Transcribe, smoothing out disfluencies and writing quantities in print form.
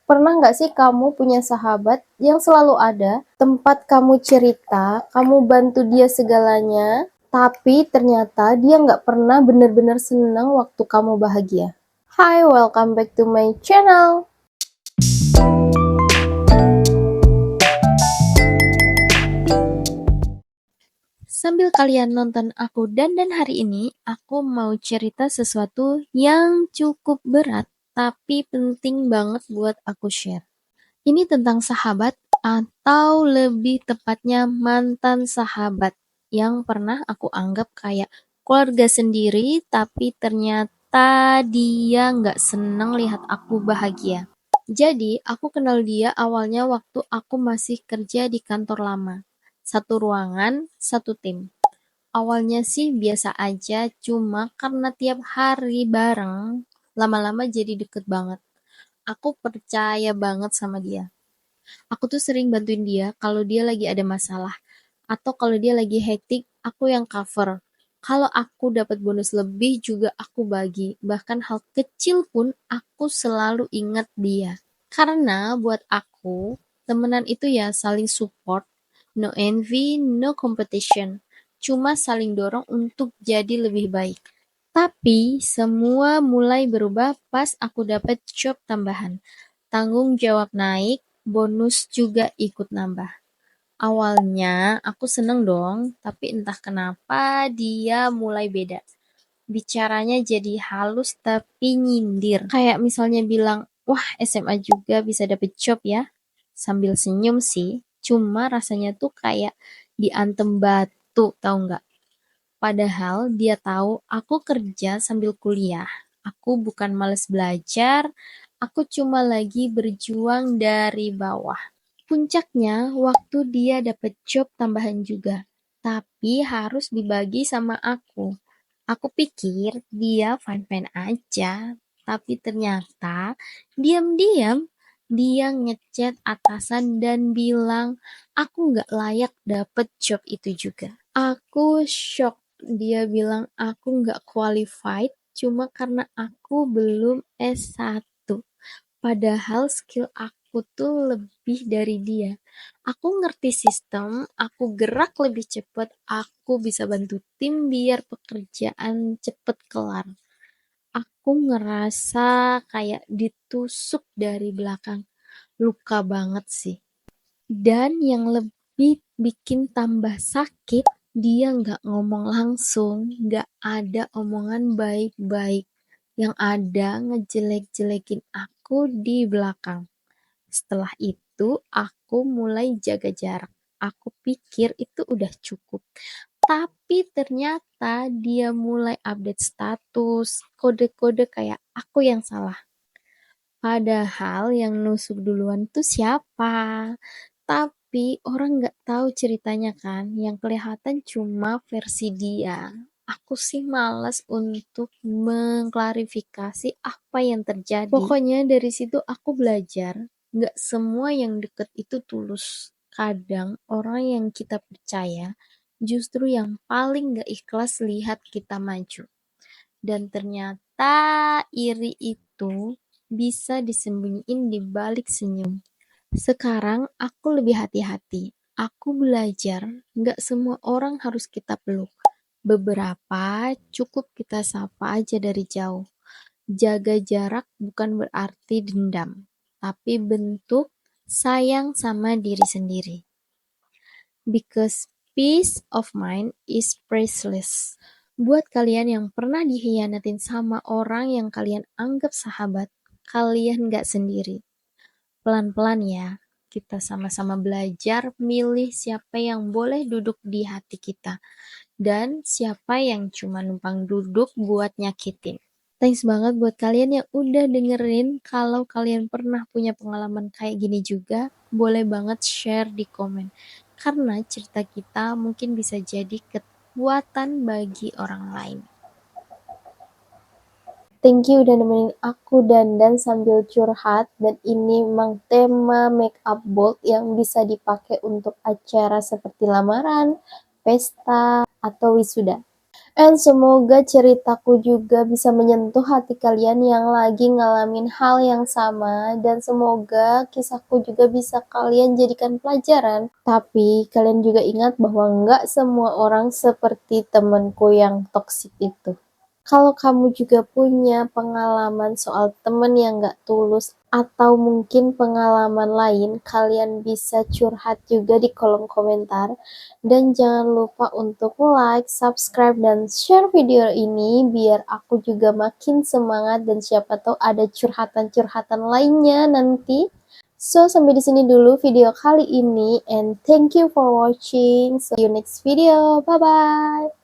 Pernah nggak sih kamu punya sahabat yang selalu ada, tempat kamu cerita, kamu bantu dia segalanya, tapi ternyata dia nggak pernah benar-benar senang waktu kamu bahagia? Hi, welcome back to my channel. Sambil kalian nonton aku dandan hari ini, aku mau cerita sesuatu yang cukup berat, tapi penting banget buat aku share. Ini tentang sahabat atau lebih tepatnya mantan sahabat yang pernah aku anggap kayak keluarga sendiri, tapi ternyata dia nggak seneng lihat aku bahagia. Jadi, aku kenal dia awalnya waktu aku masih kerja di kantor lama. Satu ruangan, satu tim. Awalnya sih biasa aja, cuma karena tiap hari bareng, lama-lama jadi deket banget. Aku percaya banget sama dia. Aku tuh sering bantuin dia kalau dia lagi ada masalah. Atau kalau dia lagi hektik, aku yang cover. Kalau aku dapat bonus lebih juga aku bagi. Bahkan hal kecil pun aku selalu ingat dia. Karena buat aku, temenan itu ya saling support, no envy, no competition. Cuma saling dorong untuk jadi lebih baik. Tapi semua mulai berubah pas aku dapat job tambahan. Tanggung jawab naik, bonus juga ikut nambah. Awalnya aku seneng dong, tapi entah kenapa dia mulai beda. Bicaranya jadi halus tapi nyindir. Kayak misalnya bilang, wah SMA juga bisa dapet job ya. Sambil senyum sih, cuma rasanya tuh kayak diantem batu, tau nggak? Padahal dia tahu aku kerja sambil kuliah. Aku bukan males belajar, aku cuma lagi berjuang dari bawah. Puncaknya waktu dia dapat job tambahan juga, tapi harus dibagi sama aku. Aku pikir dia fine-fine aja, tapi ternyata diam-diam dia ngechat atasan dan bilang aku nggak layak dapet job itu juga. Aku shock. Dia bilang aku nggak qualified cuma karena aku belum S1. Padahal skill aku tuh lebih dari dia. Aku ngerti sistem, aku gerak lebih cepat, aku bisa bantu tim biar pekerjaan cepet kelar. Aku ngerasa kayak ditusuk dari belakang. Luka banget sih. Dan yang lebih bikin tambah sakit, dia nggak ngomong langsung, nggak ada omongan baik-baik. Yang ada ngejelek-jelekin aku di belakang. Setelah itu, aku mulai jaga jarak. Aku pikir itu udah cukup. Tapi ternyata dia mulai update status, kode-kode kayak aku yang salah. Padahal yang nusuk duluan tuh siapa? Tapi orang nggak tahu ceritanya kan, yang kelihatan cuma versi dia. Aku sih malas untuk mengklarifikasi apa yang terjadi. Pokoknya dari situ aku belajar, nggak semua yang deket itu tulus. Kadang orang yang kita percaya justru yang paling nggak ikhlas lihat kita maju. Dan ternyata iri itu bisa disembunyiin di balik senyum. Sekarang aku lebih hati-hati. Aku belajar, nggak semua orang harus kita peluk. Beberapa cukup kita sapa aja dari jauh. Jaga jarak bukan berarti dendam, tapi bentuk sayang sama diri sendiri. Because peace of mind is priceless. Buat kalian yang pernah dikhianatin sama orang yang kalian anggap sahabat, kalian nggak sendiri. Pelan-pelan ya, kita sama-sama belajar milih siapa yang boleh duduk di hati kita dan siapa yang cuma numpang duduk buat nyakitin. Thanks banget buat kalian yang udah dengerin. Kalau kalian pernah punya pengalaman kayak gini juga, boleh banget share di komen. Karena cerita kita mungkin bisa jadi kekuatan bagi orang lain. Thank you udah nemenin aku dandan sambil curhat, dan ini memang tema make up bold yang bisa dipakai untuk acara seperti lamaran, pesta, atau wisuda. And semoga ceritaku juga bisa menyentuh hati kalian yang lagi ngalamin hal yang sama, dan semoga kisahku juga bisa kalian jadikan pelajaran. Tapi kalian juga ingat bahwa nggak semua orang seperti temenku yang toksik itu. Kalau kamu juga punya pengalaman soal temen yang nggak tulus atau mungkin pengalaman lain, kalian bisa curhat juga di kolom komentar. Dan jangan lupa untuk like, subscribe, dan share video ini biar aku juga makin semangat dan siapa tahu ada curhatan-curhatan lainnya nanti. So, sampai di sini dulu video kali ini, and thank you for watching. See you next video. Bye bye.